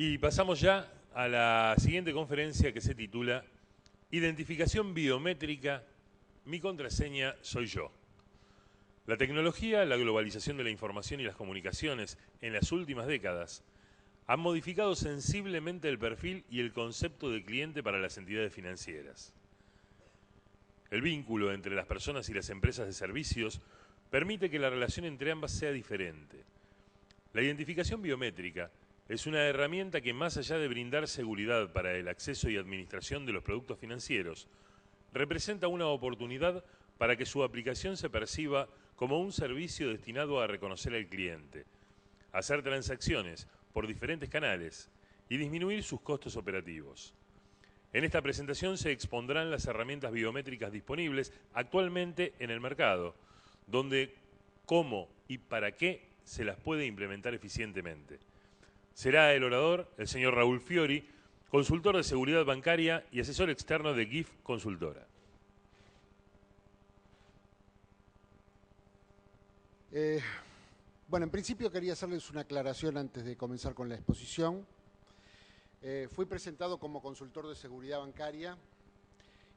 Y pasamos ya a la siguiente conferencia que se titula Identificación biométrica, mi contraseña soy yo. La tecnología, la globalización de la información y las comunicaciones en las últimas décadas han modificado sensiblemente el perfil y el concepto de cliente para las entidades financieras. El vínculo entre las personas y las empresas de servicios permite que la relación entre ambas sea diferente. La identificación biométrica es una herramienta que, más allá de brindar seguridad para el acceso y administración de los productos financieros, representa una oportunidad para que su aplicación se perciba como un servicio destinado a reconocer al cliente, hacer transacciones por diferentes canales y disminuir sus costos operativos. En esta presentación se expondrán las herramientas biométricas disponibles actualmente en el mercado, donde, cómo y para qué se las puede implementar eficientemente. Será el orador, el señor Raúl Fiori, consultor de seguridad bancaria y asesor externo de GIF Consultora. Bueno, en principio quería hacerles una aclaración antes de comenzar con la exposición. Fui presentado como consultor de seguridad bancaria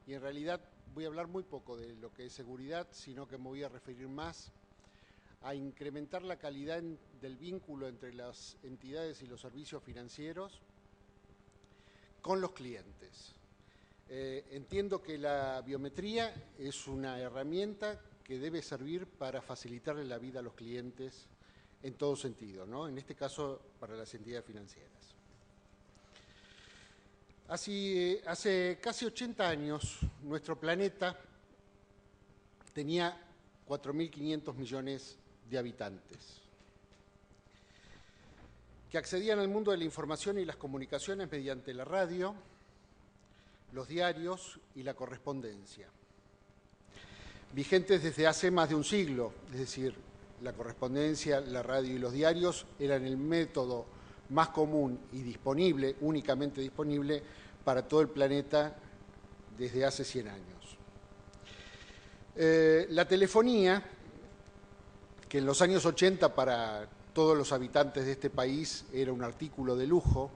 y en realidad voy a hablar muy poco de lo que es seguridad, sino que me voy a referir más a incrementar la calidad del vínculo entre las entidades y los servicios financieros con los clientes. Entiendo que la biometría es una herramienta que debe servir para facilitarle la vida a los clientes en todo sentido, ¿no? En este caso para las entidades financieras. Hace casi 80 años nuestro planeta tenía 4.500 millones de habitantes que accedían al mundo de la información y las comunicaciones mediante la radio, los diarios y la correspondencia, vigentes desde hace más de un siglo. Es decir, la correspondencia, la radio y los diarios eran el método más común y disponible, únicamente disponible para todo el planeta desde hace 100 años. La telefonía, que en los años 80 para todos los habitantes de este país era un artículo de lujo,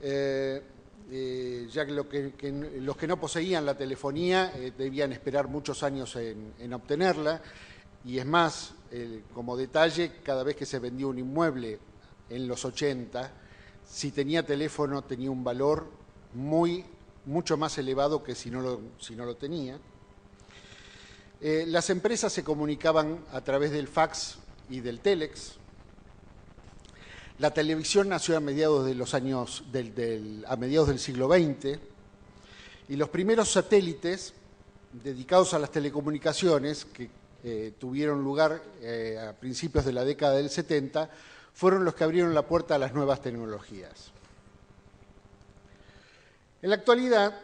ya que los que no poseían la telefonía debían esperar muchos años en obtenerla, y es más, como detalle, cada vez que se vendía un inmueble en los 80, si tenía teléfono tenía un valor mucho más elevado que si no lo tenía. Las empresas se comunicaban a través del fax y del telex. La televisión nació a mediados de a mediados del siglo XX, y los primeros satélites dedicados a las telecomunicaciones, que tuvieron lugar a principios de la década del 70, fueron los que abrieron la puerta a las nuevas tecnologías. En la actualidad,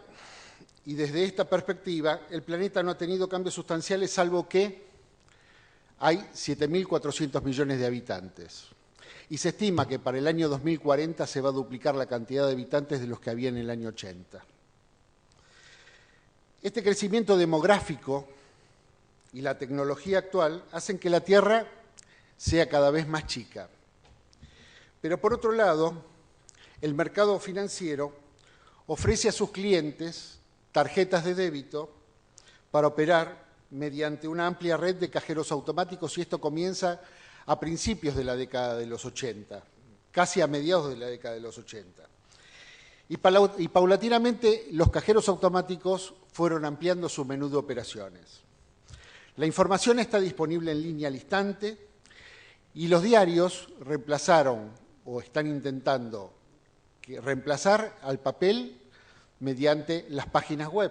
y desde esta perspectiva, el planeta no ha tenido cambios sustanciales, salvo que hay 7.400 millones de habitantes. Y se estima que para el año 2040 se va a duplicar la cantidad de habitantes de los que había en el año 80. Este crecimiento demográfico y la tecnología actual hacen que la Tierra sea cada vez más chica. Pero por otro lado, el mercado financiero ofrece a sus clientes tarjetas de débito para operar mediante una amplia red de cajeros automáticos, y esto comienza a principios de la década de los 80, casi a mediados de la década de los 80. Y paulatinamente los cajeros automáticos fueron ampliando su menú de operaciones. La información está disponible en línea al instante, y los diarios reemplazaron o están intentando reemplazar al papel mediante las páginas web,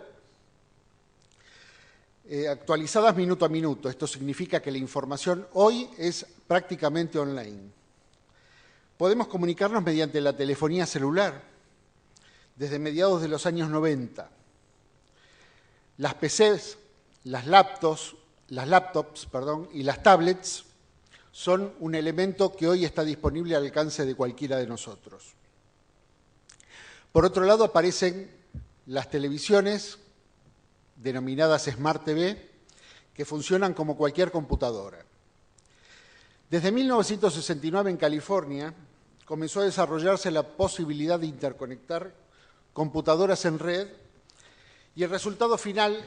actualizadas minuto a minuto. Esto significa que la información hoy es prácticamente online. Podemos comunicarnos mediante la telefonía celular desde mediados de los años 90. Las PCs, las laptops, y las tablets son un elemento que hoy está disponible al alcance de cualquiera de nosotros. Por otro lado, aparecen las televisiones denominadas Smart TV, que funcionan como cualquier computadora. Desde 1969 en California, comenzó a desarrollarse la posibilidad de interconectar computadoras en red y el resultado final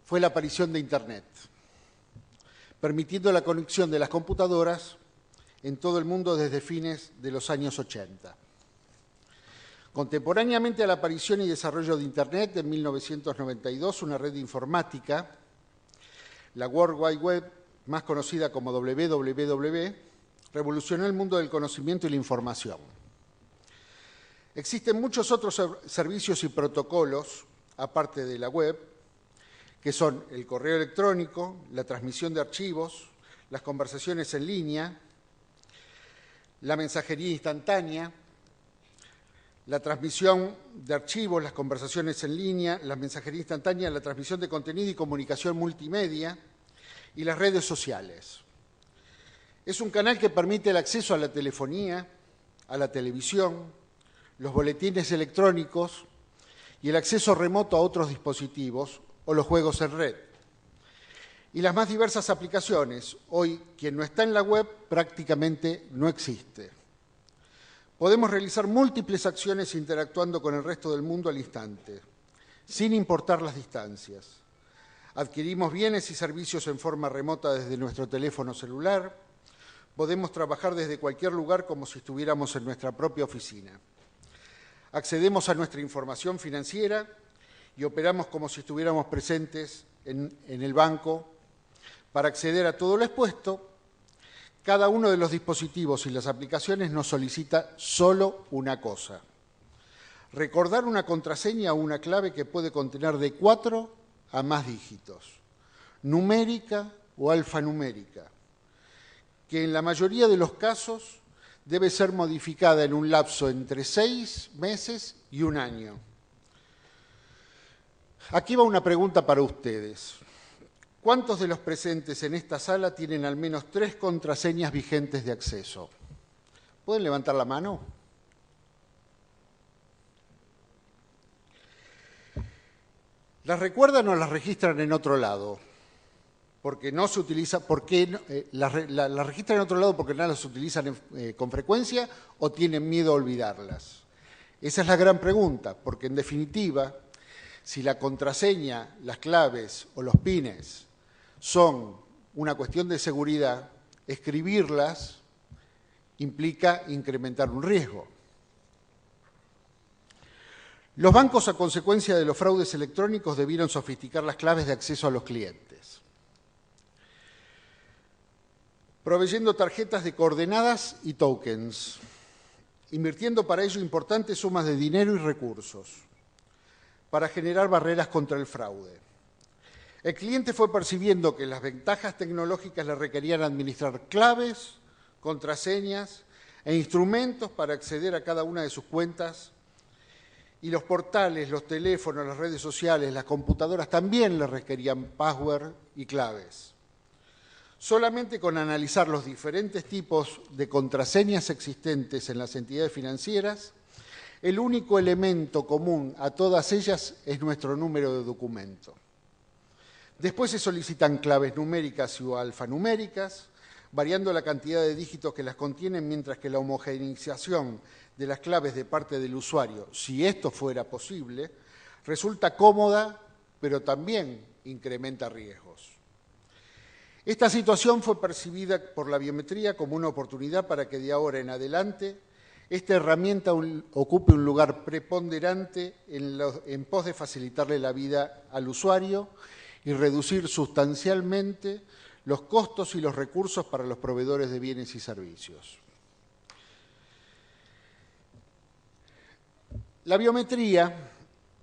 fue la aparición de Internet, permitiendo la conexión de las computadoras en todo el mundo desde fines de los años 80. Contemporáneamente a la aparición y desarrollo de Internet, en 1992, una red informática, la World Wide Web, más conocida como WWW, revolucionó el mundo del conocimiento y la información. Existen muchos otros servicios y protocolos, aparte de la web, que son el correo electrónico, la transmisión de archivos, las conversaciones en línea, la mensajería instantánea, la transmisión de archivos, las conversaciones en línea, la mensajería instantánea, la transmisión de contenido y comunicación multimedia y las redes sociales. Es un canal que permite el acceso a la telefonía, a la televisión, los boletines electrónicos y el acceso remoto a otros dispositivos o los juegos en red. Y las más diversas aplicaciones. Hoy, quien no está en la web prácticamente no existe. Podemos realizar múltiples acciones interactuando con el resto del mundo al instante, sin importar las distancias. Adquirimos bienes y servicios en forma remota desde nuestro teléfono celular. Podemos trabajar desde cualquier lugar como si estuviéramos en nuestra propia oficina. Accedemos a nuestra información financiera y operamos como si estuviéramos presentes en el banco. Para acceder a todo lo expuesto, cada uno de los dispositivos y las aplicaciones nos solicita solo una cosa: recordar una contraseña o una clave que puede contener de 4 a más dígitos, numérica o alfanumérica, que en la mayoría de los casos debe ser modificada en un lapso entre 6 meses y 1 año. Aquí va una pregunta para ustedes. ¿Cuántos de los presentes en esta sala tienen al menos 3 contraseñas vigentes de acceso? ¿Pueden levantar la mano? ¿Las recuerdan o las registran en otro lado? Porque no se utiliza, las registran en otro lado porque no las utilizan con frecuencia o tienen miedo a olvidarlas. Esa es la gran pregunta, porque en definitiva, si la contraseña, las claves o los pines son una cuestión de seguridad, escribirlas implica incrementar un riesgo. Los bancos, a consecuencia de los fraudes electrónicos, debieron sofisticar las claves de acceso a los clientes, proveyendo tarjetas de coordenadas y tokens, invirtiendo para ello importantes sumas de dinero y recursos, para generar barreras contra el fraude. El cliente fue percibiendo que las ventajas tecnológicas le requerían administrar claves, contraseñas e instrumentos para acceder a cada una de sus cuentas, y los portales, los teléfonos, las redes sociales, las computadoras también le requerían password y claves. Solamente con analizar los diferentes tipos de contraseñas existentes en las entidades financieras, el único elemento común a todas ellas es nuestro número de documento. Después se solicitan claves numéricas o alfanuméricas, variando la cantidad de dígitos que las contienen, mientras que la homogeneización de las claves de parte del usuario, si esto fuera posible, resulta cómoda, pero también incrementa riesgos. Esta situación fue percibida por la biometría como una oportunidad para que de ahora en adelante esta herramienta ocupe un lugar preponderante en pos de facilitarle la vida al usuario y reducir sustancialmente los costos y los recursos para los proveedores de bienes y servicios. La biometría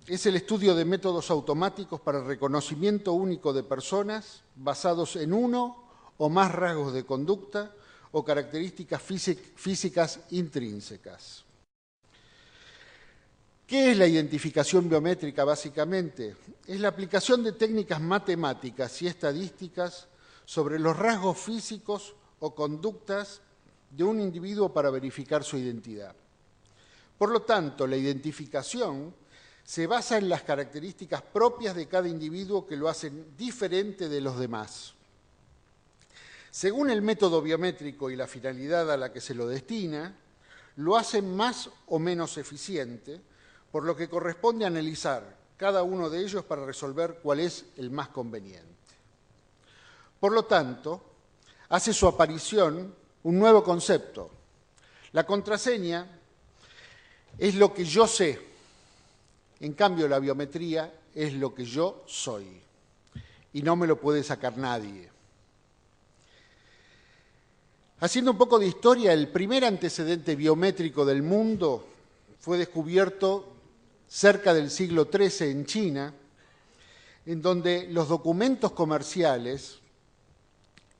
es el estudio de métodos automáticos para el reconocimiento único de personas basados en uno o más rasgos de conducta o características físicas intrínsecas. ¿Qué es la identificación biométrica básicamente? Es la aplicación de técnicas matemáticas y estadísticas sobre los rasgos físicos o conductas de un individuo para verificar su identidad. Por lo tanto, la identificación se basa en las características propias de cada individuo que lo hacen diferente de los demás. Según el método biométrico y la finalidad a la que se lo destina, lo hace más o menos eficiente, por lo que corresponde analizar cada uno de ellos para resolver cuál es el más conveniente. Por lo tanto, hace su aparición un nuevo concepto. La contraseña es lo que yo sé, en cambio la biometría es lo que yo soy, y no me lo puede sacar nadie. Haciendo un poco de historia, el primer antecedente biométrico del mundo fue descubierto cerca del siglo XIII en China, en donde los documentos comerciales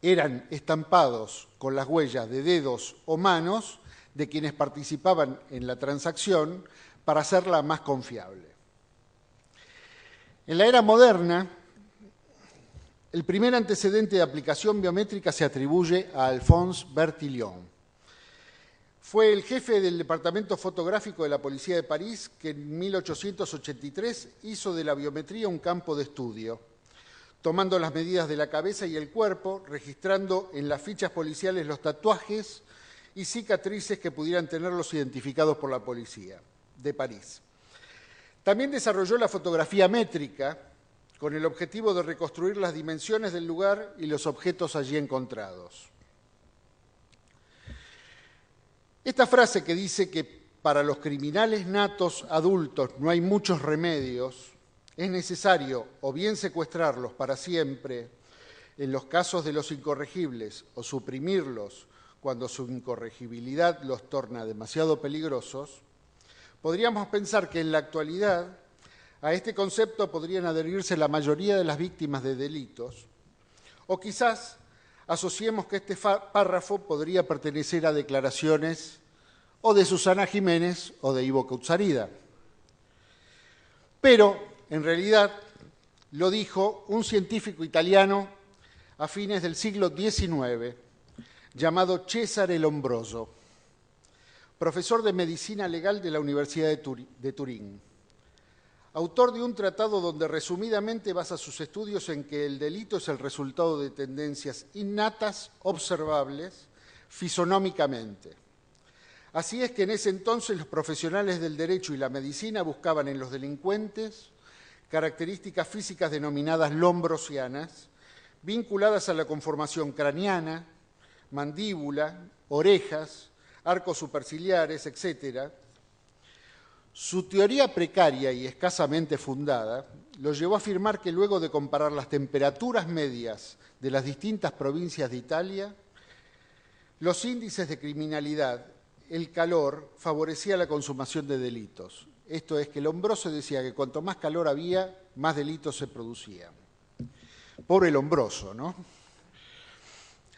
eran estampados con las huellas de dedos o manos de quienes participaban en la transacción para hacerla más confiable. En la era moderna, el primer antecedente de aplicación biométrica se atribuye a Alphonse Bertillon. Fue el jefe del departamento fotográfico de la Policía de París que en 1883 hizo de la biometría un campo de estudio, tomando las medidas de la cabeza y el cuerpo, registrando en las fichas policiales los tatuajes y cicatrices que pudieran tenerlos identificados por la policía de París. También desarrolló la fotografía métrica con el objetivo de reconstruir las dimensiones del lugar y los objetos allí encontrados. Esta frase que dice que para los criminales natos adultos no hay muchos remedios, es necesario o bien secuestrarlos para siempre en los casos de los incorregibles o suprimirlos cuando su incorregibilidad los torna demasiado peligrosos, podríamos pensar que en la actualidad a este concepto podrían adherirse la mayoría de las víctimas de delitos, o quizás asociemos que este párrafo podría pertenecer a declaraciones o de Susana Jiménez o de Ivo Kutsarida. Pero, en realidad, lo dijo un científico italiano a fines del siglo XIX, llamado Cesare Lombroso, profesor de Medicina Legal de la Universidad de Turín, autor de un tratado donde resumidamente basa sus estudios en que el delito es el resultado de tendencias innatas observables fisonómicamente. Así es que en ese entonces los profesionales del derecho y la medicina buscaban en los delincuentes características físicas denominadas lombrosianas, vinculadas a la conformación craneana, mandíbula, orejas, arcos superciliares, etc. Su teoría precaria y escasamente fundada lo llevó a afirmar que luego de comparar las temperaturas medias de las distintas provincias de Italia, los índices de criminalidad, el calor, favorecía la consumación de delitos. Esto es que Lombroso decía que cuanto más calor había, más delitos se producían. Pobre Lombroso, ¿no?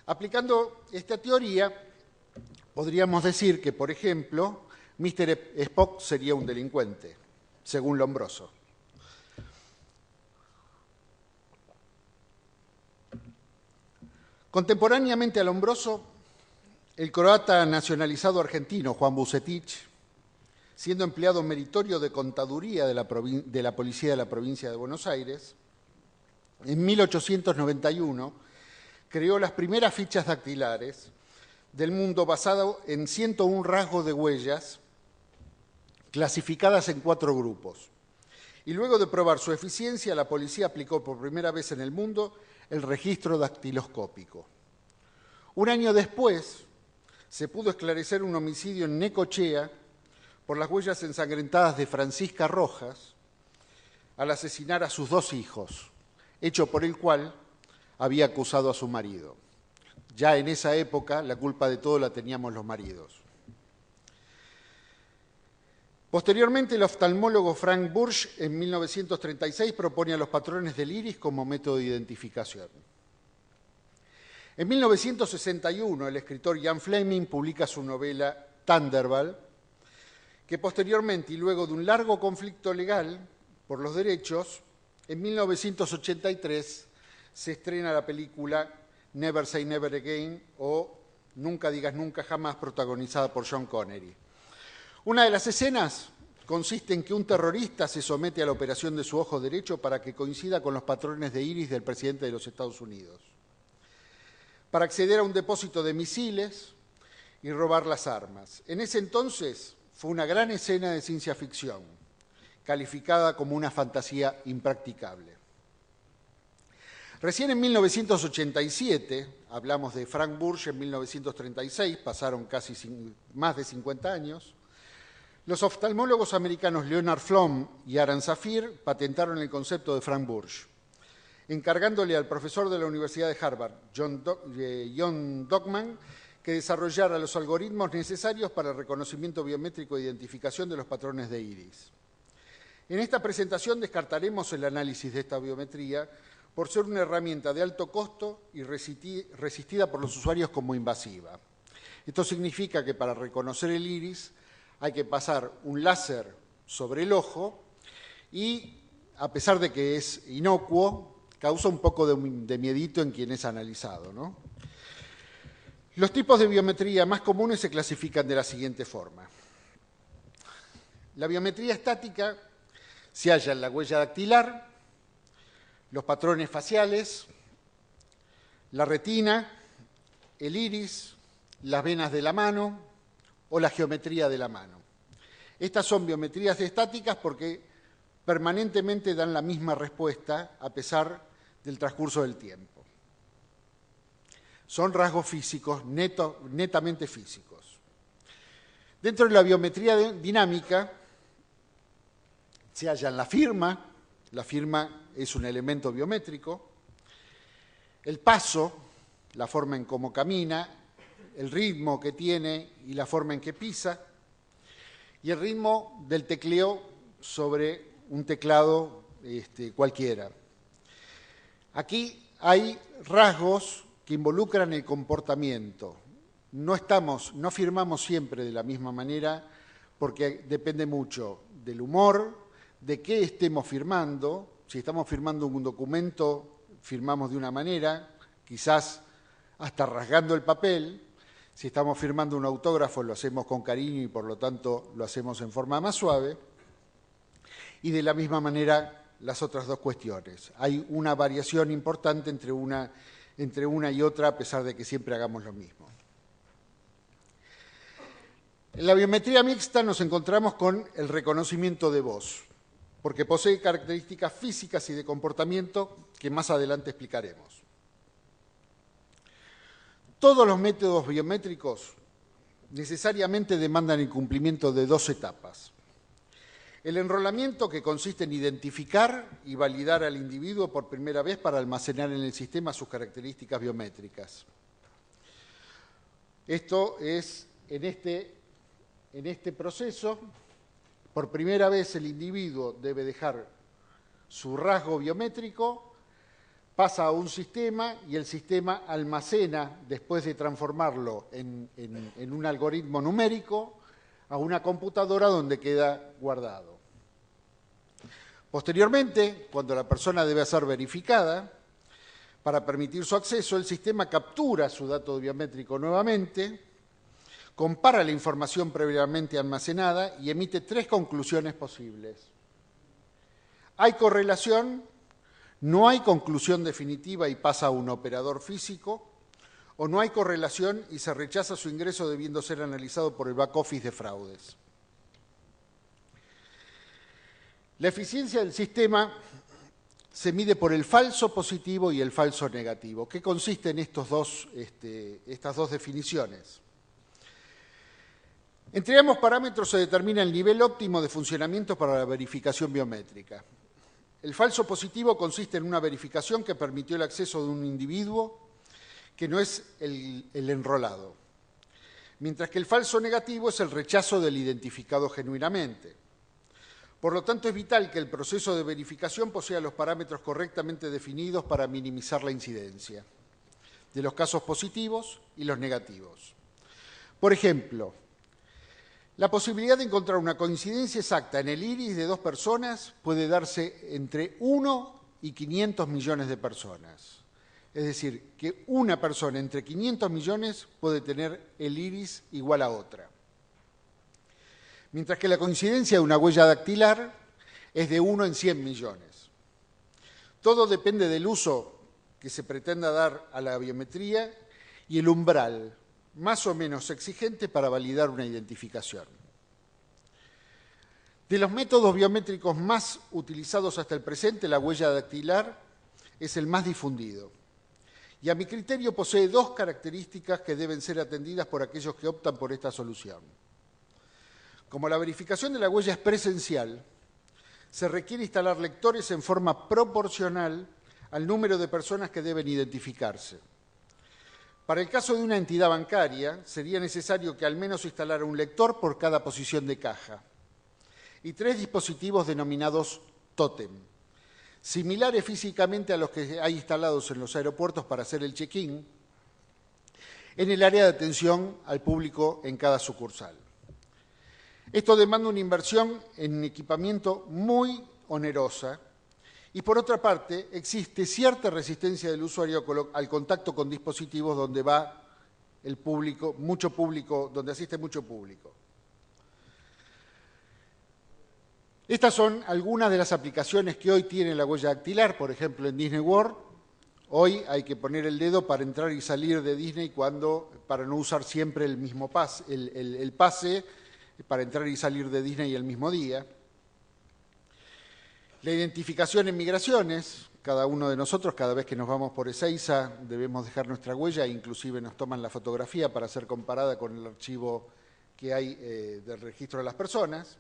Aplicando esta teoría, podríamos decir que, por ejemplo, Mr. Spock sería un delincuente, según Lombroso. Contemporáneamente a Lombroso, el croata nacionalizado argentino Juan Bucetich, siendo empleado meritorio de contaduría de la Policía de la Provincia de Buenos Aires, en 1891 creó las primeras fichas dactilares del mundo basado en 101 rasgos de huellas clasificadas en 4 grupos. Y luego de probar su eficiencia, la policía aplicó por primera vez en el mundo el registro dactiloscópico. Un año después, se pudo esclarecer un homicidio en Necochea por las huellas ensangrentadas de Francisca Rojas al asesinar a sus 2 hijos, hecho por el cual había acusado a su marido. Ya en esa época la culpa de todo la teníamos los maridos. Posteriormente, el oftalmólogo Frank Bursch, en 1936, propone a los patrones del iris como método de identificación. En 1961, el escritor Ian Fleming publica su novela Thunderball, que posteriormente, y luego de un largo conflicto legal por los derechos, en 1983 se estrena la película Never Say Never Again o Nunca Digas Nunca Jamás, protagonizada por Sean Connery. Una de las escenas consiste en que un terrorista se somete a la operación de su ojo derecho para que coincida con los patrones de iris del presidente de los Estados Unidos. Para acceder a un depósito de misiles y robar las armas. En ese entonces fue una gran escena de ciencia ficción, calificada como una fantasía impracticable. Recién en 1987, hablamos de Frank Burge en 1936, pasaron casi más de 50 años, los oftalmólogos americanos Leonard Flom y Aran Safir patentaron el concepto de Frank Burge, encargándole al profesor de la Universidad de Harvard, John Dockman, que desarrollara los algoritmos necesarios para el reconocimiento biométrico e identificación de los patrones de iris. En esta presentación descartaremos el análisis de esta biometría por ser una herramienta de alto costo y resistida por los usuarios como invasiva. Esto significa que para reconocer el iris hay que pasar un láser sobre el ojo y, a pesar de que es inocuo, causa un poco de miedito en quien es analizado, ¿no? Los tipos de biometría más comunes se clasifican de la siguiente forma. La biometría estática se halla en la huella dactilar, los patrones faciales, la retina, el iris, las venas de la mano o la geometría de la mano. Estas son biometrías estáticas porque permanentemente dan la misma respuesta a pesar del transcurso del tiempo. Son rasgos físicos, netamente físicos. Dentro de la biometría dinámica se hallan la firma es un elemento biométrico, el paso, la forma en cómo camina, el ritmo que tiene y la forma en que pisa, y el ritmo del tecleo sobre un teclado cualquiera. Aquí hay rasgos que involucran el comportamiento. No firmamos siempre de la misma manera porque depende mucho del humor, de qué estemos firmando. Si estamos firmando un documento, firmamos de una manera, quizás hasta rasgando el papel. Si estamos firmando un autógrafo, lo hacemos con cariño y por lo tanto lo hacemos en forma más suave. Y de la misma manera las otras dos cuestiones. Hay una variación importante entre una y otra, a pesar de que siempre hagamos lo mismo. En la biometría mixta nos encontramos con el reconocimiento de voz, porque posee características físicas y de comportamiento que más adelante explicaremos. Todos los métodos biométricos necesariamente demandan el cumplimiento de dos etapas. El enrolamiento, que consiste en identificar y validar al individuo por primera vez para almacenar en el sistema sus características biométricas. Esto es, en este proceso, por primera vez el individuo debe dejar su rasgo biométrico, pasa a un sistema y el sistema almacena, después de transformarlo en un algoritmo numérico, a una computadora donde queda guardado. Posteriormente, cuando la persona debe ser verificada, para permitir su acceso, el sistema captura su dato biométrico nuevamente, compara la información previamente almacenada y emite tres conclusiones posibles. ¿Hay correlación? ¿No hay conclusión definitiva y pasa a un operador físico? ¿O no hay correlación y se rechaza su ingreso debiendo ser analizado por el back office de fraudes? La eficiencia del sistema se mide por el falso positivo y el falso negativo. ¿Qué consiste en estas dos definiciones? Entre ambos parámetros se determina el nivel óptimo de funcionamiento para la verificación biométrica. El falso positivo consiste en una verificación que permitió el acceso de un individuo que no es el enrolado, mientras que el falso negativo es el rechazo del identificado genuinamente. Por lo tanto, es vital que el proceso de verificación posea los parámetros correctamente definidos para minimizar la incidencia de los casos positivos y los negativos. Por ejemplo, la posibilidad de encontrar una coincidencia exacta en el iris de dos personas puede darse entre 1 y 500 millones de personas. Es decir, que una persona entre 500 millones puede tener el iris igual a otra. Mientras que la coincidencia de una huella dactilar es de 1 en 100 millones. Todo depende del uso que se pretenda dar a la biometría y el umbral. más o menos exigente para validar una identificación. De los métodos biométricos más utilizados hasta el presente, la huella dactilar es el más difundido. Y a mi criterio posee dos características que deben ser atendidas por aquellos que optan por esta solución. Como la verificación de la huella es presencial, se requiere instalar lectores en forma proporcional al número de personas que deben identificarse. Para el caso de una entidad bancaria, sería necesario que al menos instalara un lector por cada posición de caja y 3 dispositivos denominados tótem, similares físicamente a los que hay instalados en los aeropuertos para hacer el check-in, en el área de atención al público en cada sucursal. Esto demanda una inversión en equipamiento muy onerosa y, por otra parte, existe cierta resistencia del usuario al contacto con dispositivos donde va el público, mucho público, donde asiste mucho público. Estas son algunas de las aplicaciones que hoy tiene la huella dactilar. Por ejemplo, en Disney World, hoy hay que poner el dedo para entrar y salir de Disney para no usar siempre el mismo pase, el pase para entrar y salir de Disney el mismo día. La identificación en migraciones, cada uno de nosotros, cada vez que nos vamos por Ezeiza, debemos dejar nuestra huella, inclusive nos toman la fotografía para ser comparada con el archivo que hay del registro de las personas.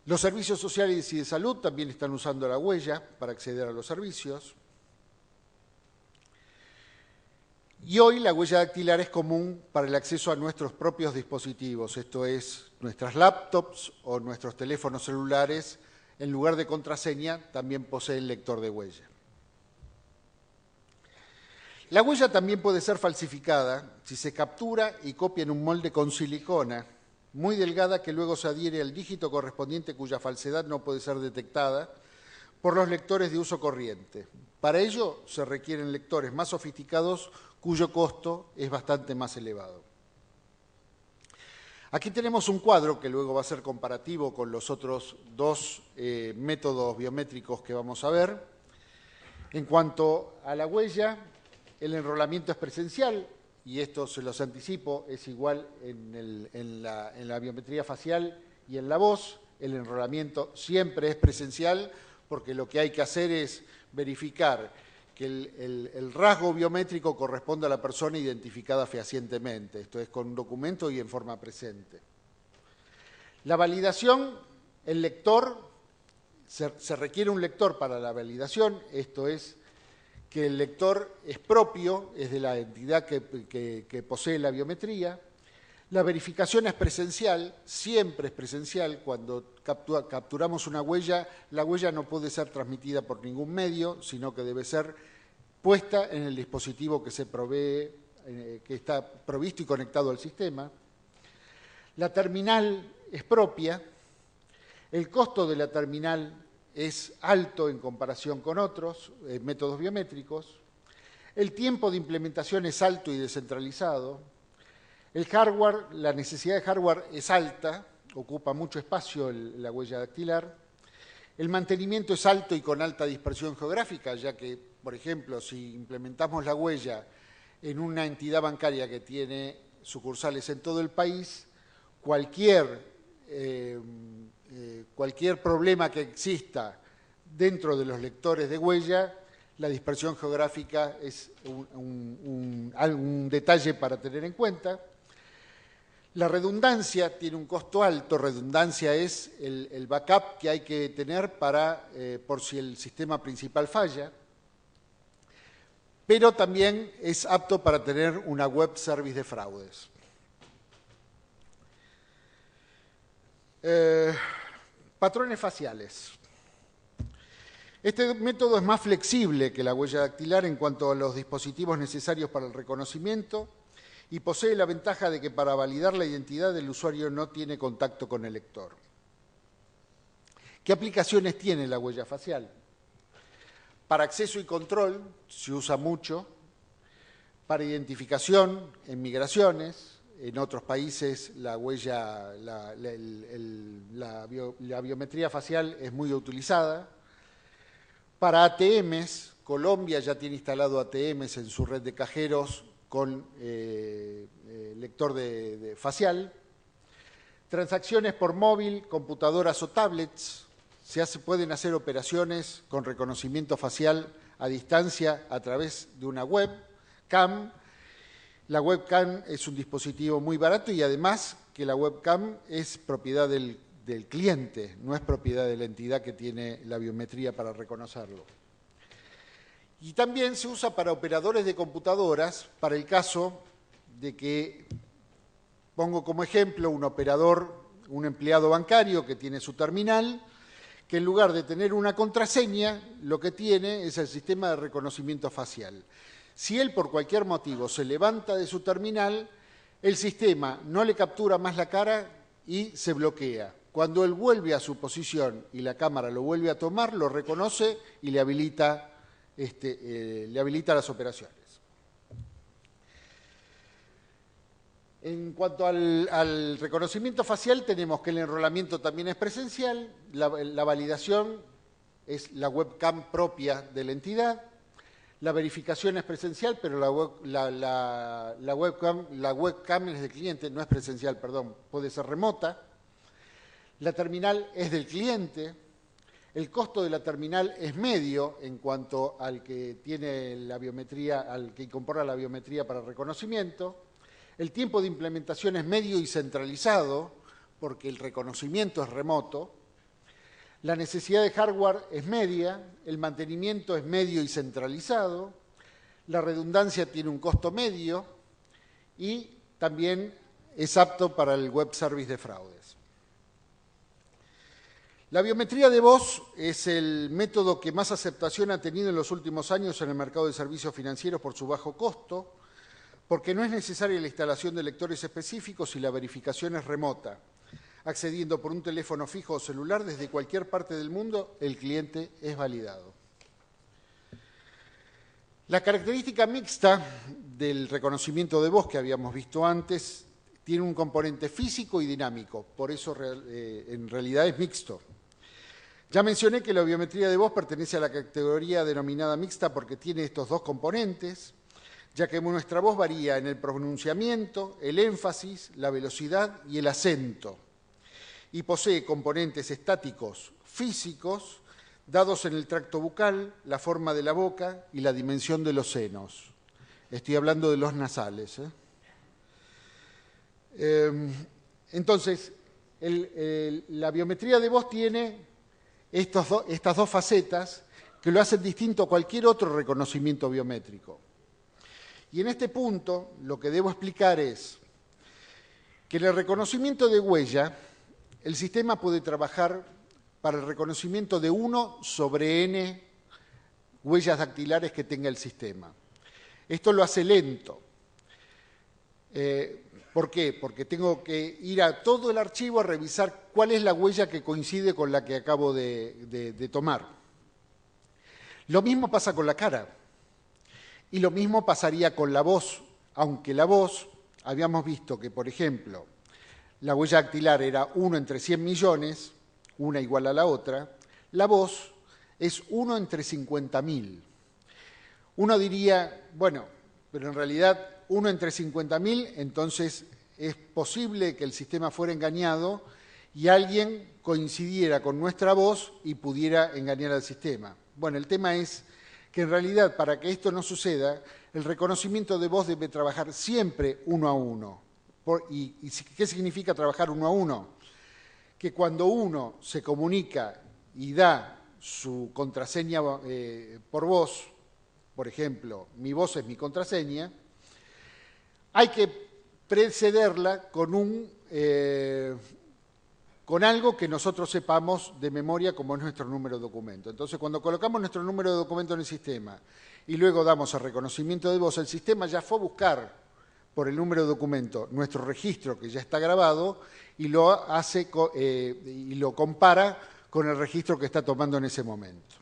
Los servicios sociales y de salud también están usando la huella para acceder a los servicios. Y hoy la huella dactilar es común para el acceso a nuestros propios dispositivos, esto es, nuestras laptops o nuestros teléfonos celulares, en lugar de contraseña, también poseen lector de huella. La huella también puede ser falsificada si se captura y copia en un molde con silicona, muy delgada, que luego se adhiere al dígito correspondiente cuya falsedad no puede ser detectada por los lectores de uso corriente. Para ello se requieren lectores más sofisticados cuyo costo es bastante más elevado. Aquí tenemos un cuadro que luego va a ser comparativo con los otros dos métodos biométricos que vamos a ver. En cuanto a la huella, el enrolamiento es presencial, y esto se los anticipo, es igual en la biometría facial y en la voz. El enrolamiento siempre es presencial porque lo que hay que hacer es verificar que el rasgo biométrico corresponde a la persona identificada fehacientemente, esto es con un documento y en forma presente. La validación, el lector, se requiere un lector para la validación, esto es que el lector es propio, es de la entidad que posee la biometría. La verificación es presencial, siempre es presencial. Cuando capturamos una huella, la huella no puede ser transmitida por ningún medio, sino que debe ser puesta en el dispositivo que se provee, que está provisto y conectado al sistema. La terminal es propia. El costo de la terminal es alto en comparación con otros métodos biométricos. El tiempo de implementación es alto y descentralizado. El hardware, la necesidad de hardware es alta, ocupa mucho espacio la huella dactilar. El mantenimiento es alto y con alta dispersión geográfica, ya que, por ejemplo, si implementamos la huella en una entidad bancaria que tiene sucursales en todo el país, cualquier problema que exista dentro de los lectores de huella, la dispersión geográfica es un detalle para tener en cuenta. La redundancia tiene un costo alto. Redundancia es el backup que hay que tener por si el sistema principal falla, pero también es apto para tener una web service de fraudes. Patrones faciales. Este método es más flexible que la huella dactilar en cuanto a los dispositivos necesarios para el reconocimiento y posee la ventaja de que para validar la identidad del usuario no tiene contacto con el lector. ¿Qué aplicaciones tiene la huella facial? Para acceso y control se usa mucho, para identificación en migraciones. En otros países la biometría facial es muy utilizada. Para ATMs, Colombia ya tiene instalado ATMs en su red de cajeros con lector facial. Transacciones por móvil, computadoras o tablets. Pueden hacer operaciones con reconocimiento facial a distancia a través de una webcam. La webcam es un dispositivo muy barato y además que la webcam es propiedad del cliente, no es propiedad de la entidad que tiene la biometría para reconocerlo. Y también se usa para operadores de computadoras, para el caso de que, pongo como ejemplo, un empleado bancario que tiene su terminal, que en lugar de tener una contraseña, lo que tiene es el sistema de reconocimiento facial. Si él por cualquier motivo se levanta de su terminal, el sistema no le captura más la cara y se bloquea. Cuando él vuelve a su posición y la cámara lo vuelve a tomar, lo reconoce y le habilita las operaciones. En cuanto al reconocimiento facial, tenemos que el enrolamiento también es presencial, la validación es la webcam propia de la entidad, la verificación es presencial, pero la webcam es del cliente, no es presencial, perdón, puede ser remota. La terminal es del cliente, el costo de la terminal es medio en cuanto al que tiene la biometría, al que incorpora la biometría para reconocimiento. El tiempo de implementación es medio y centralizado, porque el reconocimiento es remoto. La necesidad de hardware es media, el mantenimiento es medio y centralizado. La redundancia tiene un costo medio y también es apto para el web service de fraudes. La biometría de voz es el método que más aceptación ha tenido en los últimos años en el mercado de servicios financieros por su bajo costo, porque no es necesaria la instalación de lectores específicos y la verificación es remota. Accediendo por un teléfono fijo o celular desde cualquier parte del mundo, el cliente es validado. La característica mixta del reconocimiento de voz que habíamos visto antes tiene un componente físico y dinámico, por eso en realidad es mixto. Ya mencioné que la biometría de voz pertenece a la categoría denominada mixta porque tiene estos dos componentes, ya que nuestra voz varía en el pronunciamiento, el énfasis, la velocidad y el acento, y posee componentes estáticos físicos dados en el tracto bucal, la forma de la boca y la dimensión de los senos. Estoy hablando de los nasales. Entonces, la biometría de voz tiene estas dos facetas que lo hacen distinto a cualquier otro reconocimiento biométrico. Y en este punto lo que debo explicar es que en el reconocimiento de huella, el sistema puede trabajar para el reconocimiento de 1 sobre n huellas dactilares que tenga el sistema. Esto lo hace lento. ¿Por qué? Porque tengo que ir a todo el archivo a revisar cuál es la huella que coincide con la que acabo de tomar. Lo mismo pasa con la cara. Y lo mismo pasaría con la voz, aunque la voz, habíamos visto que, por ejemplo, la huella dactilar era 1 entre 100 millones, una igual a la otra, la voz es 1 entre 50.000. Uno diría, bueno, pero en realidad 1 entre 50.000, entonces es posible que el sistema fuera engañado y alguien coincidiera con nuestra voz y pudiera engañar al sistema. Bueno, el tema es que en realidad para que esto no suceda, el reconocimiento de voz debe trabajar siempre 1 a 1. ¿Y qué significa trabajar 1 a 1? Que cuando uno se comunica y da su contraseña por voz, por ejemplo, mi voz es mi contraseña, hay que precederla con algo que nosotros sepamos de memoria como es nuestro número de documento. Entonces, cuando colocamos nuestro número de documento en el sistema y luego damos el reconocimiento de voz, el sistema ya fue a buscar por el número de documento nuestro registro que ya está grabado y lo compara con el registro que está tomando en ese momento.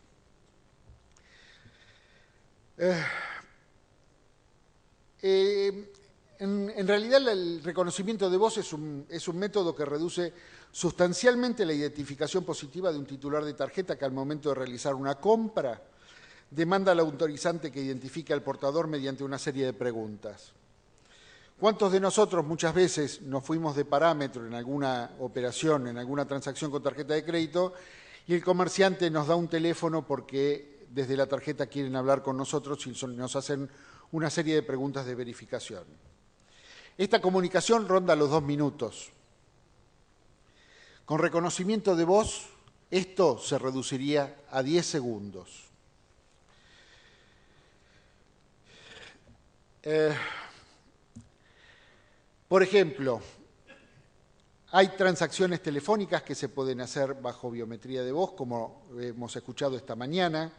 En realidad el reconocimiento de voz es un método que reduce sustancialmente la identificación positiva de un titular de tarjeta que al momento de realizar una compra demanda al autorizante que identifique al portador mediante una serie de preguntas. ¿Cuántos de nosotros muchas veces nos fuimos de parámetro en alguna operación, en alguna transacción con tarjeta de crédito, y el comerciante nos da un teléfono porque desde la tarjeta quieren hablar con nosotros y nos hacen una serie de preguntas de verificación? Esta comunicación ronda los 2 minutos. Con reconocimiento de voz, esto se reduciría a 10 segundos. Por ejemplo, hay transacciones telefónicas que se pueden hacer bajo biometría de voz, como hemos escuchado esta mañana,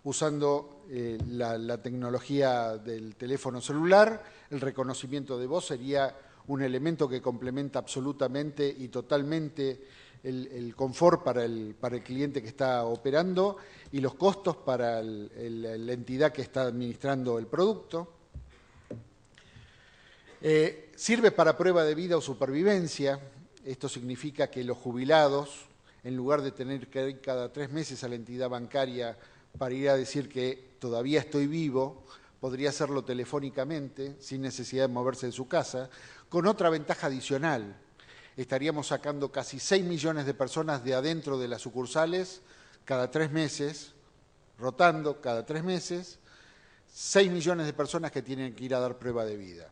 usando la tecnología del teléfono celular. El reconocimiento de voz sería un elemento que complementa absolutamente y totalmente el confort para el cliente que está operando y los costos para la entidad que está administrando el producto. Sirve para prueba de vida o supervivencia. Esto significa que los jubilados, en lugar de tener que ir cada 3 meses a la entidad bancaria para ir a decir que todavía estoy vivo, podría hacerlo telefónicamente, sin necesidad de moverse de su casa, con otra ventaja adicional. Estaríamos sacando casi 6 millones de personas de adentro de las sucursales cada 3 meses, rotando cada 3 meses, 6 millones de personas que tienen que ir a dar prueba de vida.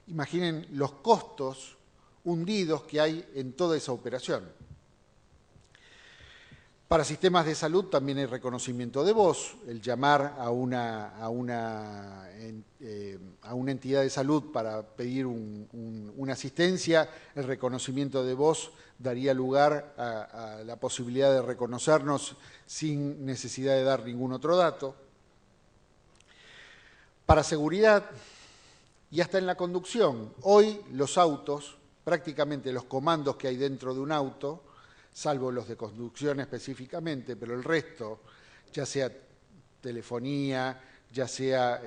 Imaginen los costos hundidos que hay en toda esa operación. Para sistemas de salud también hay reconocimiento de voz. El llamar a una entidad de salud para pedir una asistencia, el reconocimiento de voz daría lugar a la posibilidad de reconocernos sin necesidad de dar ningún otro dato. Para seguridad y hasta en la conducción, hoy los autos, prácticamente los comandos que hay dentro de un auto, salvo los de conducción específicamente, pero el resto, ya sea telefonía, ya sea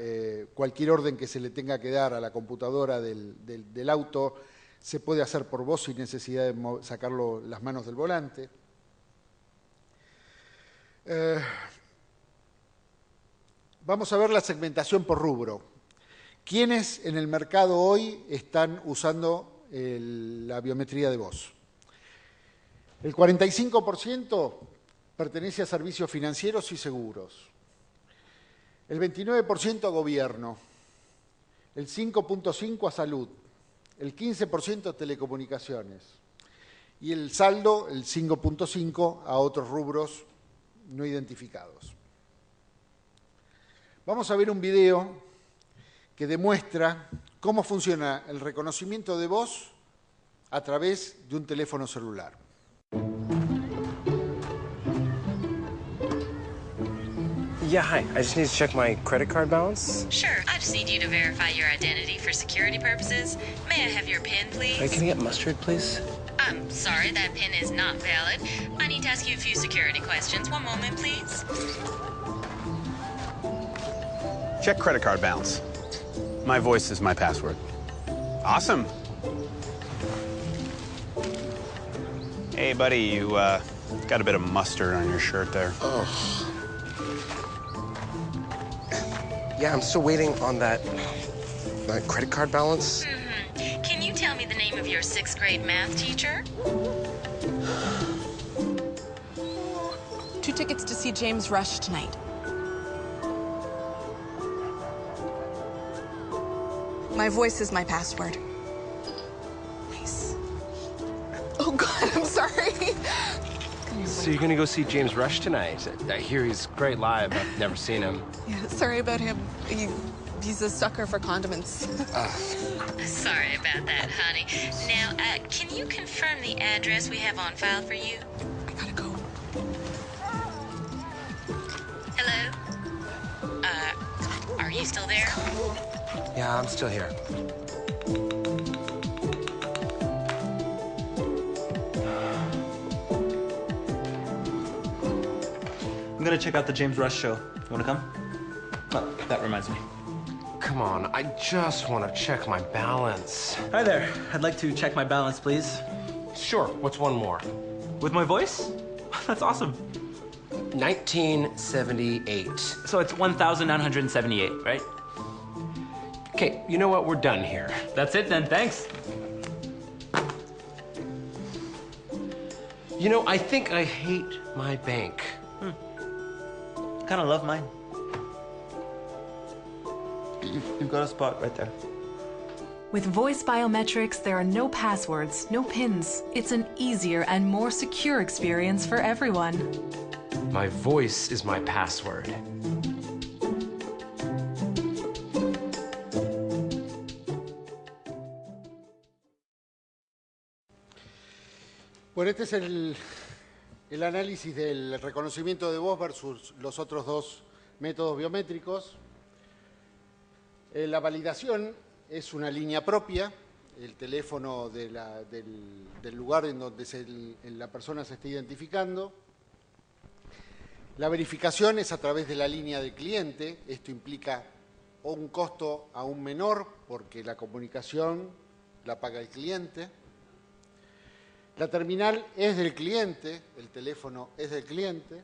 cualquier orden que se le tenga que dar a la computadora del auto, se puede hacer por voz sin necesidad de sacarlo las manos del volante. Vamos a ver la segmentación por rubro. ¿Quiénes en el mercado hoy están usando la biometría de voz? El 45% pertenece a servicios financieros y seguros. El 29% a gobierno. El 5.5% a salud. El 15% a telecomunicaciones. Y el saldo, el 5.5%, a otros rubros no identificados. Vamos a ver un video que demuestra cómo funciona el reconocimiento de voz a través de un teléfono celular. Yeah, hi. I just need to check my credit card balance. Sure. I just need you to verify your identity for security purposes. May I have your PIN, please? Hey, can I get mustard, please? I'm sorry, that PIN is not valid. I need to ask you a few security questions. One moment, please. Check credit card balance. My voice is my password. Awesome. Hey, buddy, you got a bit of mustard on your shirt there. Oh. Yeah, I'm still waiting on that credit card balance. Mm-hmm. Can you tell me the name of your 6th grade math teacher? 2 tickets to see James Rush tonight. My voice is my password. Nice. Oh, God, I'm sorry. So you're gonna go see James Rush tonight? I hear he's great live. I've never seen him. Yeah, sorry about him. He's a sucker for condiments. Sorry about that, honey. Now, can you confirm the address we have on file for you? I gotta go. Hello? Are you still there? Yeah, I'm still here. I'm gonna check out the James Rush show. You wanna come? Oh, that reminds me. Come on, I just want to check my balance. Hi there. I'd like to check my balance, please. Sure, what's one more? With my voice? That's awesome. 1978. So it's 1,978, right? Okay, you know what? We're done here. That's it then, thanks. You know, I think I hate my bank. Kind of love mine. You've got a spot right there. With voice biometrics, there are no passwords, no pins. It's an easier and more secure experience for everyone. My voice is my password. Bueno, este es el análisis del reconocimiento de voz versus los otros dos métodos biométricos. La validación es una línea propia, el teléfono del lugar en donde la persona se está identificando. La verificación es a través de la línea de cliente. Esto implica un costo aún menor porque la comunicación la paga el cliente. La terminal es del cliente, el teléfono es del cliente.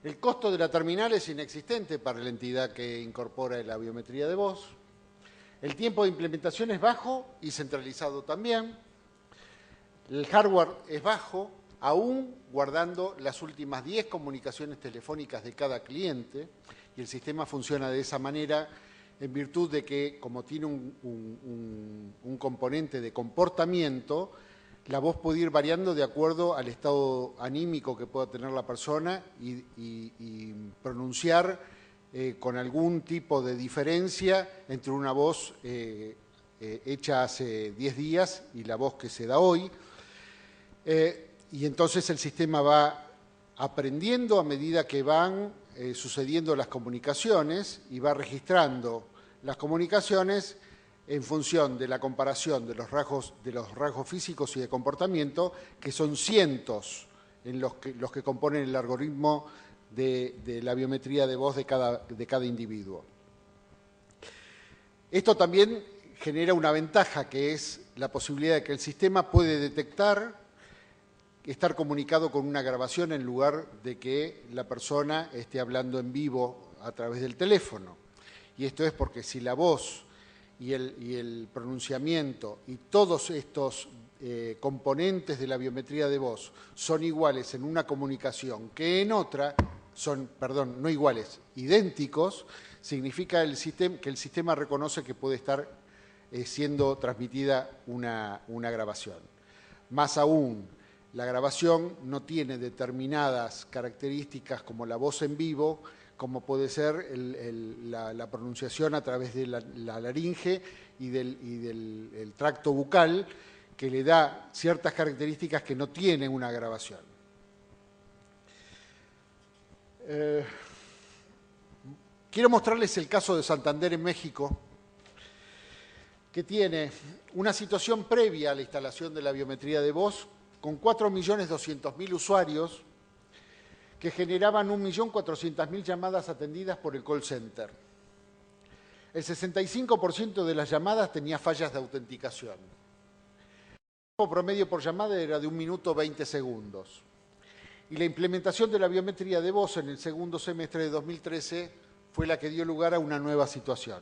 El costo de la terminal es inexistente para la entidad que incorpora la biometría de voz. El tiempo de implementación es bajo y centralizado también. El hardware es bajo, aún guardando las últimas 10 comunicaciones telefónicas de cada cliente. Y el sistema funciona de esa manera en virtud de que, como tiene un componente de comportamiento, la voz puede ir variando de acuerdo al estado anímico que pueda tener la persona y pronunciar con algún tipo de diferencia entre una voz hecha hace 10 días y la voz que se da hoy. Y entonces el sistema va aprendiendo a medida que van sucediendo las comunicaciones y va registrando las comunicaciones en función de la comparación de los rasgos físicos y de comportamiento, que son cientos en los que componen el algoritmo de la biometría de voz de cada individuo. Esto también genera una ventaja, que es la posibilidad de que el sistema puede detectar estar comunicado con una grabación en lugar de que la persona esté hablando en vivo a través del teléfono. Y esto es porque si la voz y el pronunciamiento y todos estos componentes de la biometría de voz son iguales en una comunicación que en otra, no iguales, idénticos, significa que el sistema reconoce que puede estar siendo transmitida una grabación. Más aún, la grabación no tiene determinadas características como la voz en vivo, como puede ser la pronunciación a través de la laringe y del tracto bucal, que le da ciertas características que no tiene una grabación. Quiero mostrarles el caso de Santander en México, que tiene una situación previa a la instalación de la biometría de voz, con 4.200.000 usuarios, que generaban 1.400.000 llamadas atendidas por el call center. El 65% de las llamadas tenía fallas de autenticación. El tiempo promedio por llamada era de 1 minuto 20 segundos. Y la implementación de la biometría de voz en el segundo semestre de 2013 fue la que dio lugar a una nueva situación.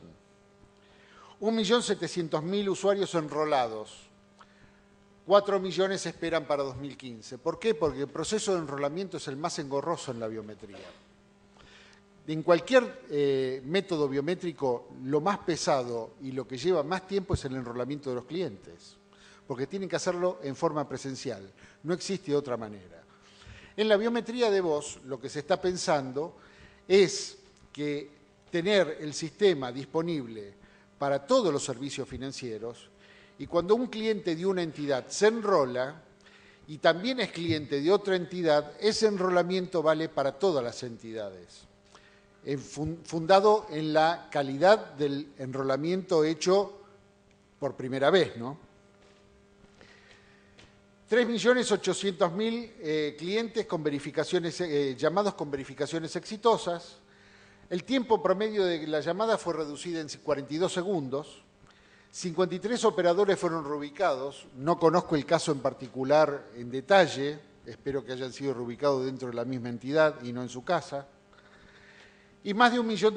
1.700.000 usuarios enrolados. 4 millones esperan para 2015. ¿Por qué? Porque el proceso de enrolamiento es el más engorroso en la biometría. En cualquier método biométrico, lo más pesado y lo que lleva más tiempo es el enrolamiento de los clientes, porque tienen que hacerlo en forma presencial. No existe otra manera. En la biometría de voz, lo que se está pensando es que tener el sistema disponible para todos los servicios financieros. Y cuando un cliente de una entidad se enrola y también es cliente de otra entidad, ese enrolamiento vale para todas las entidades, fundado en la calidad del enrolamiento hecho por primera vez, ¿no? 3.800.000 clientes con llamados con verificaciones exitosas. El tiempo promedio de la llamada fue reducido en 42 segundos. 53 operadores fueron reubicados, no conozco el caso en particular en detalle, espero que hayan sido reubicados dentro de la misma entidad y no en su casa, y más de $1 millón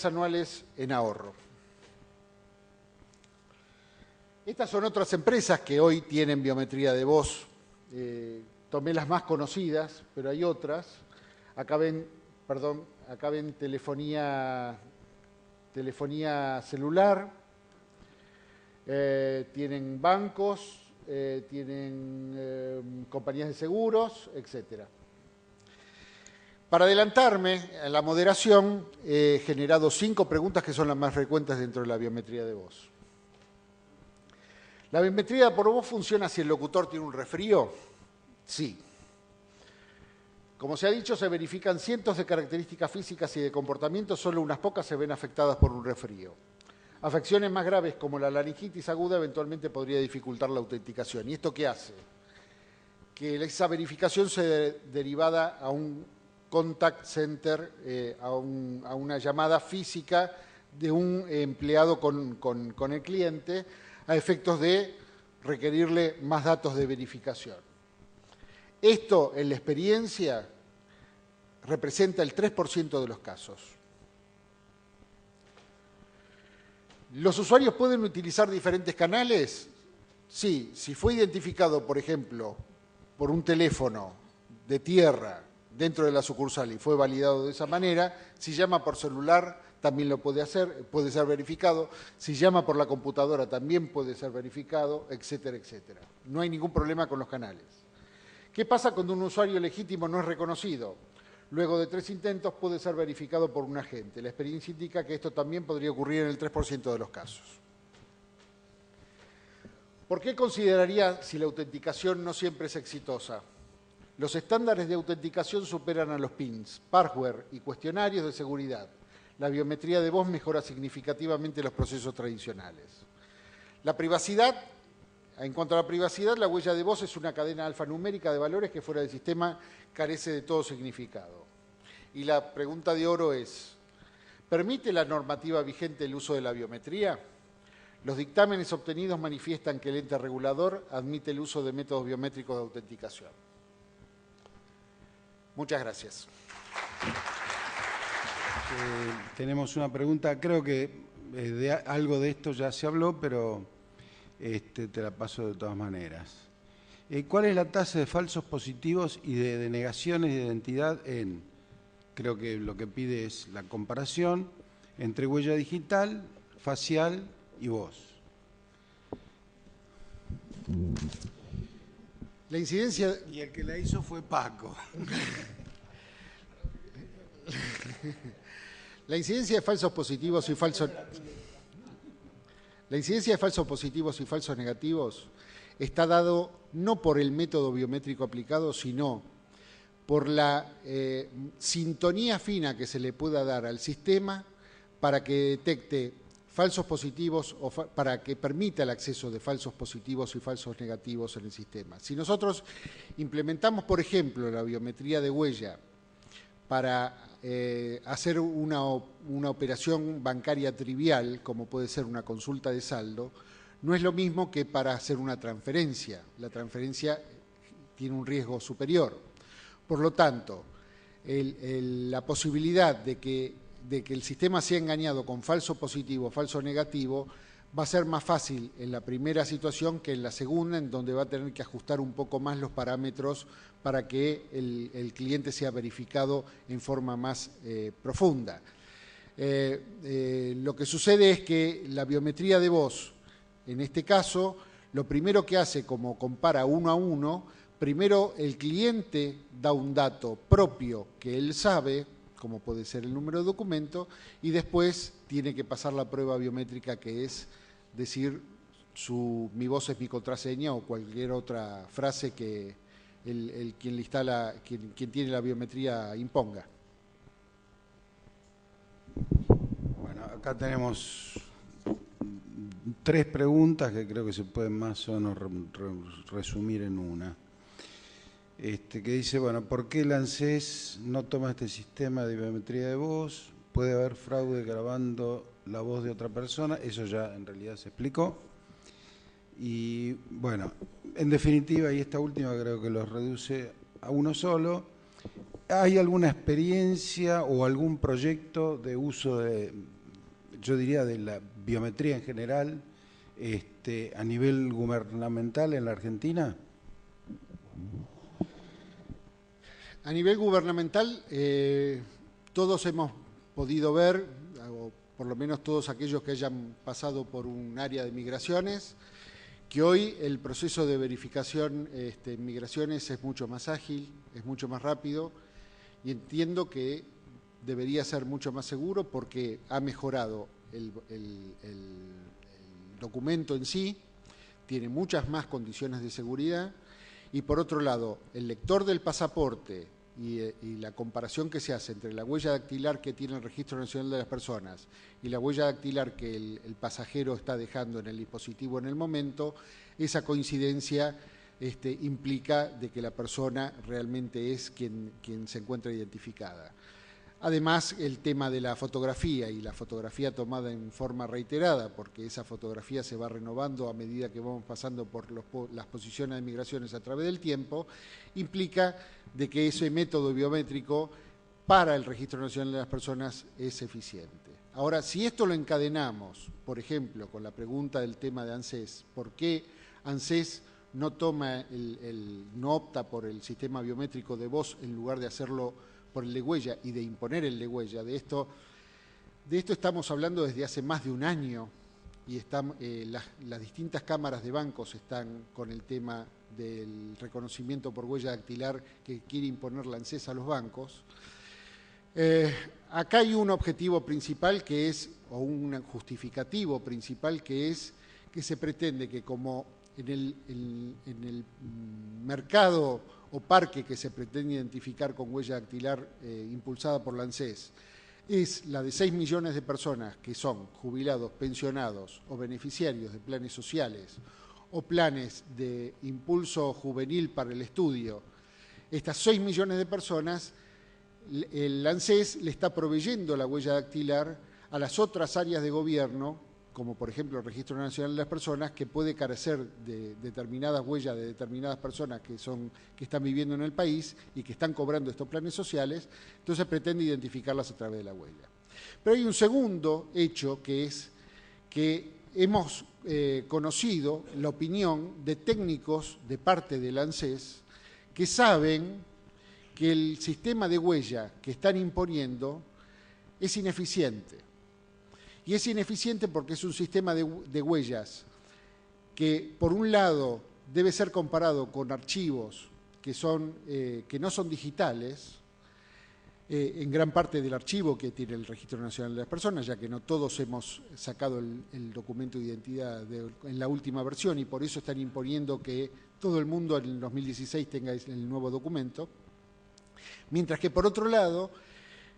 anuales en ahorro. Estas son otras empresas que hoy tienen biometría de voz. Tomé las más conocidas, pero hay otras. Acá ven telefonía celular, tienen bancos, tienen compañías de seguros, etc. Para adelantarme a la moderación, he generado 5 preguntas que son las más frecuentes dentro de la biometría de voz. ¿La biometría por voz funciona si el locutor tiene un resfrío? Sí. Como se ha dicho, se verifican cientos de características físicas y de comportamiento, solo unas pocas se ven afectadas por un resfrío. Afecciones más graves como la laringitis aguda eventualmente podría dificultar la autenticación. ¿Y esto qué hace? Que esa verificación sea derivada a un contact center, a una llamada física de un empleado con el cliente a efectos de requerirle más datos de verificación. Esto, en la experiencia, representa el 3% de los casos. ¿Los usuarios pueden utilizar diferentes canales? Sí, si fue identificado, por ejemplo, por un teléfono de tierra dentro de la sucursal y fue validado de esa manera, si llama por celular también lo puede hacer, puede ser verificado, si llama por la computadora también puede ser verificado, etcétera, etcétera. No hay ningún problema con los canales. ¿Qué pasa cuando un usuario legítimo no es reconocido? Luego de 3 intentos puede ser verificado por un agente. La experiencia indica que esto también podría ocurrir en el 3% de los casos. ¿Por qué consideraría si la autenticación no siempre es exitosa? Los estándares de autenticación superan a los PINs, password y cuestionarios de seguridad. La biometría de voz mejora significativamente los procesos tradicionales. La privacidad, en cuanto a la privacidad, la huella de voz es una cadena alfanumérica de valores que fuera del sistema carece de todo significado. Y la pregunta de oro es, ¿permite la normativa vigente el uso de la biometría? Los dictámenes obtenidos manifiestan que el ente regulador admite el uso de métodos biométricos de autenticación. Muchas gracias. Tenemos una pregunta, creo que algo de esto ya se habló, pero te la paso de todas maneras. ¿Cuál es la tasa de falsos positivos y de denegaciones de identidad creo que lo que pide es la comparación entre huella digital, facial y voz? La incidencia... Y el que la hizo fue Paco. La incidencia de falsos positivos y falsos... La incidencia de falsos positivos y falsos negativos está dado no por el método biométrico aplicado, sino por la sintonía fina que se le pueda dar al sistema para que detecte falsos positivos o para que permita el acceso de falsos positivos y falsos negativos en el sistema. Si nosotros implementamos, por ejemplo, la biometría de huella para hacer una operación bancaria trivial, como puede ser una consulta de saldo, no es lo mismo que para hacer una transferencia. La transferencia tiene un riesgo superior. Por lo tanto, la posibilidad de que el sistema sea engañado con falso positivo o falso negativo va a ser más fácil en la primera situación que en la segunda, en donde va a tener que ajustar un poco más los parámetros para que el cliente sea verificado en forma más profunda. Lo que sucede es que la biometría de voz, en este caso, lo primero que hace, como compara 1 a 1, primero el cliente da un dato propio que él sabe, como puede ser el número de documento, y después tiene que pasar la prueba biométrica, que es decir mi voz es mi contraseña o cualquier otra frase que quien le instala, quien tiene la biometría imponga. Bueno, acá tenemos 3 preguntas que creo que se pueden más o menos resumir en una. Que dice, bueno, ¿por qué el ANSES no toma este sistema de biometría de voz? ¿Puede haber fraude grabando la voz de otra persona? Eso ya en realidad se explicó. Y bueno, en definitiva, y esta última creo que lo reduce a uno solo. ¿Hay alguna experiencia o algún proyecto de uso de, yo diría, de la biometría en general, a nivel gubernamental en la Argentina? A nivel gubernamental, todos hemos podido ver, o por lo menos todos aquellos que hayan pasado por un área de migraciones, que hoy el proceso de verificación en migraciones es mucho más ágil, es mucho más rápido, y entiendo que debería ser mucho más seguro porque ha mejorado el documento en sí, tiene muchas más condiciones de seguridad, y por otro lado, el lector del pasaporte y la comparación que se hace entre la huella dactilar que tiene el Registro Nacional de las Personas y la huella dactilar que el pasajero está dejando en el dispositivo en el momento, esa coincidencia implica de que la persona realmente es quien se encuentra identificada. Además, el tema de la fotografía y la fotografía tomada en forma reiterada, porque esa fotografía se va renovando a medida que vamos pasando por las posiciones de migraciones a través del tiempo, implica de que ese método biométrico para el Registro Nacional de las Personas es eficiente. Ahora, si esto lo encadenamos, por ejemplo, con la pregunta del tema de ANSES, ¿por qué ANSES no no opta por el sistema biométrico de voz en lugar de hacerlo por el de huella y de imponer el de huella? De esto estamos hablando desde hace más de un año y las distintas cámaras de bancos están con el tema del reconocimiento por huella dactilar que quiere imponer la ANSES a los bancos. Acá hay un objetivo principal que es, o un justificativo principal que es que se pretende que como en el mercado o parque que se pretende identificar con huella dactilar impulsada por la ANSES es la de 6 millones de personas que son jubilados, pensionados o beneficiarios de planes sociales o planes de impulso juvenil para el estudio. Estas 6 millones de personas, el ANSES le está proveyendo la huella dactilar a las otras áreas de gobierno, como por ejemplo el Registro Nacional de las Personas, que puede carecer de determinadas huellas de determinadas personas que están viviendo en el país y que están cobrando estos planes sociales, entonces pretende identificarlas a través de la huella. Pero hay un segundo hecho que es que hemos conocido la opinión de técnicos de parte del ANSES que saben que el sistema de huella que están imponiendo es ineficiente. Y es ineficiente porque es un sistema de huellas que, por un lado, debe ser comparado con archivos que no son digitales, en gran parte del archivo que tiene el Registro Nacional de las Personas, ya que no todos hemos sacado el documento de identidad en la última versión y por eso están imponiendo que todo el mundo en el 2016 tenga el nuevo documento. Mientras que, por otro lado,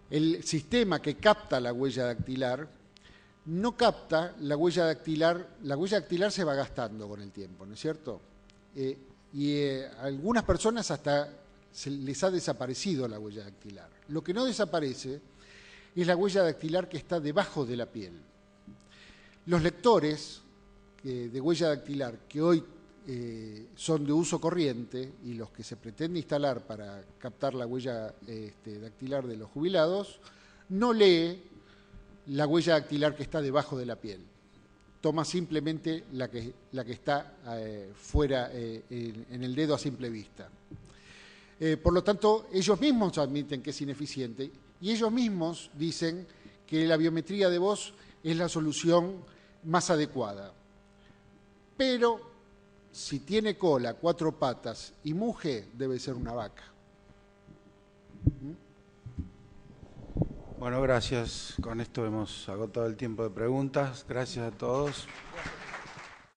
el sistema que capta la huella dactilar no capta la huella dactilar se va gastando con el tiempo, ¿no es cierto? A algunas personas hasta les ha desaparecido la huella dactilar. Lo que no desaparece es la huella dactilar que está debajo de la piel. Los lectores de huella dactilar que hoy son de uso corriente y los que se pretende instalar para captar la huella dactilar de los jubilados, no lee la huella dactilar que está debajo de la piel. Toma simplemente la que está fuera en el dedo a simple vista. Por lo tanto, ellos mismos admiten que es ineficiente y ellos mismos dicen que la biometría de voz es la solución más adecuada. Pero si tiene cola, 4 patas y muge, debe ser una vaca. Bueno, gracias. Con esto hemos agotado el tiempo de preguntas. Gracias a todos.